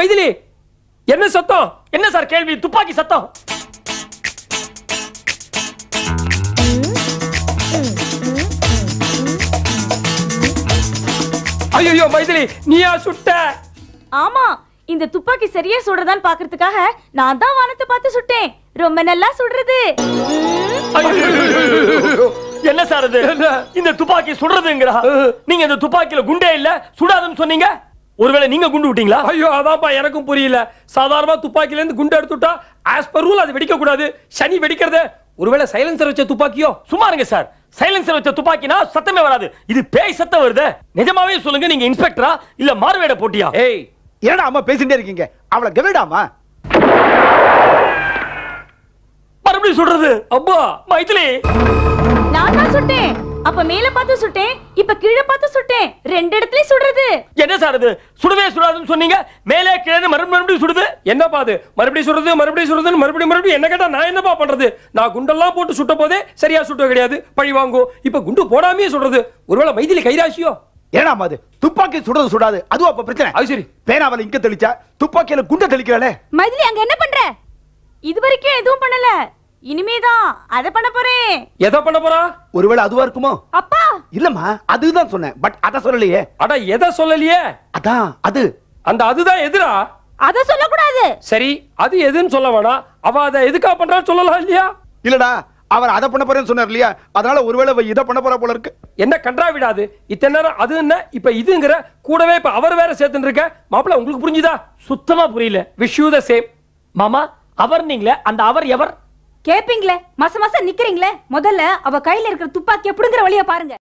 மைதிலி என்ன சத்தம்? என்ன சார் கேள்வி? துப்பாக்கி சத்தம். ஐயோ மைதிலி நீயா சுட்ட? ஆமா, இந்த துப்பாக்கி சரியா சுடுறதான்னு பாக்குறதுக்காக நான் தான் வானத்தை பார்த்து சுட்டேன். ரொம்ப நல்லா சுடுறது. என்ன சார் இது? இந்த துப்பாக்கி சுடுறதுங்கறா? நீங்க இந்த துப்பாக்கில குண்டே இல்ல, சுடாதுன்னு சொன்னீங்க. ஒருவேளை நீங்க குண்டு விட்டீங்களா? ஐயோ அதான்ப்பா எனக்கும் புரியல. சாதாரணமா துப்பாக்கில இருந்து குண்டு எடுத்துட்டா ஆஸ் பர் ரூல் அது வெடிக்க கூடாது. சனி வெடிக்கிறது. ஒருவேளை சைலன்சர் வச்ச துப்பாக்கியோ? சும்மா இருங்க சார். சைலன்சர் வச்ச துப்பாக்கினா சத்தமே வராது. இது பேய் சத்தம் வருது. நிஜமாவே சொல்லுங்க, நீங்க இன்ஸ்பெக்டரா இல்ல மாறுவேட போட்டியா? ஏய் என்னடா அம்மா பேசிட்டே இருக்கீங்க? அவளை கவனிடாமா? மறுபடியும் சுடுறது. அப்பா மைதிலி நான் தான் சுட்டேன். அப்ப மேல பார்த்து சுட்டேன், இப்ப கீழே பார்த்து சுட்டேன். ரெண்டு இடத்துலயும் சுடுறது. என்ன சார் இது? சுடவே சுடாதுன்னு சொன்னீங்க, மேலே கீழே மறுபடியும் சுடுது. என்னப்பா அது? மறுபடியும் சுடுறது மறுபடியும் சுடுறதுன்னு மறுபடியும் என்ன கேட்டா நான் என்னப்பா பண்றது? நான் குண்டெல்லாம் போட்டு சுட்ட போதே சரியா சுட்ட கிடையாது, பழி வாங்கும். இப்ப குண்டு போடாமையே சுடுறது. ஒருவேளை மைதிலி கைராசியோ? ஏடா அது துப்பாக்கி சுடுறது சுடாது அதுவும் அப்ப பிரச்சனை. அது சரி. பேனாவல இங்க தெளிச்சா துப்பாக்கியில குண்ட தெளிக்கிறாளே. மைதிலி அங்க என்ன பண்ற? இது வரைக்கும் எதுவும் பண்ணல, இனிமேதான் அத பண்ண போறேன். எதை பண்ண போறா? ஒருவேளை அதுவா இருக்குமோ? அப்பா இல்லம்மா அதுதான் சொன்னேன், பட் அத சொல்லலையே. அட எதை சொல்லலையே? அதான் அது. அந்த அதுதான் எதுரா? அத சொல்லக்கூடாது. சரி அது எதுன்னு சொல்ல வேணாம். அவ அதை எதுக்கா பண்றா சொல்லலாம் இல்லையா? இல்லடா அவர் அதை பண்ண போறேன்னு சொன்னார் இல்லையா, அதனால ஒருவேளை இதை பண்ண போறா போல இருக்கு. என்ன கன்றா விடாது. இத்தனை நேரம் அது என்ன இப்ப இதுங்கிற, கூடவே இப்ப அவர் வேற சேர்த்துட்டு இருக்க. மாப்பிள்ள உங்களுக்கு புரிஞ்சுதா? சுத்தமா புரியல. Wish you the same. மாமா அவர் நீங்களே, அந்த அவர் எவர்? கேப்பீங்களே, மாசம் மாசம் நிக்கிறீங்களே, முதல்ல அவ கையில இருக்கிற துப்பாக்கி எப்படிங்கிற வழிய பாருங்க.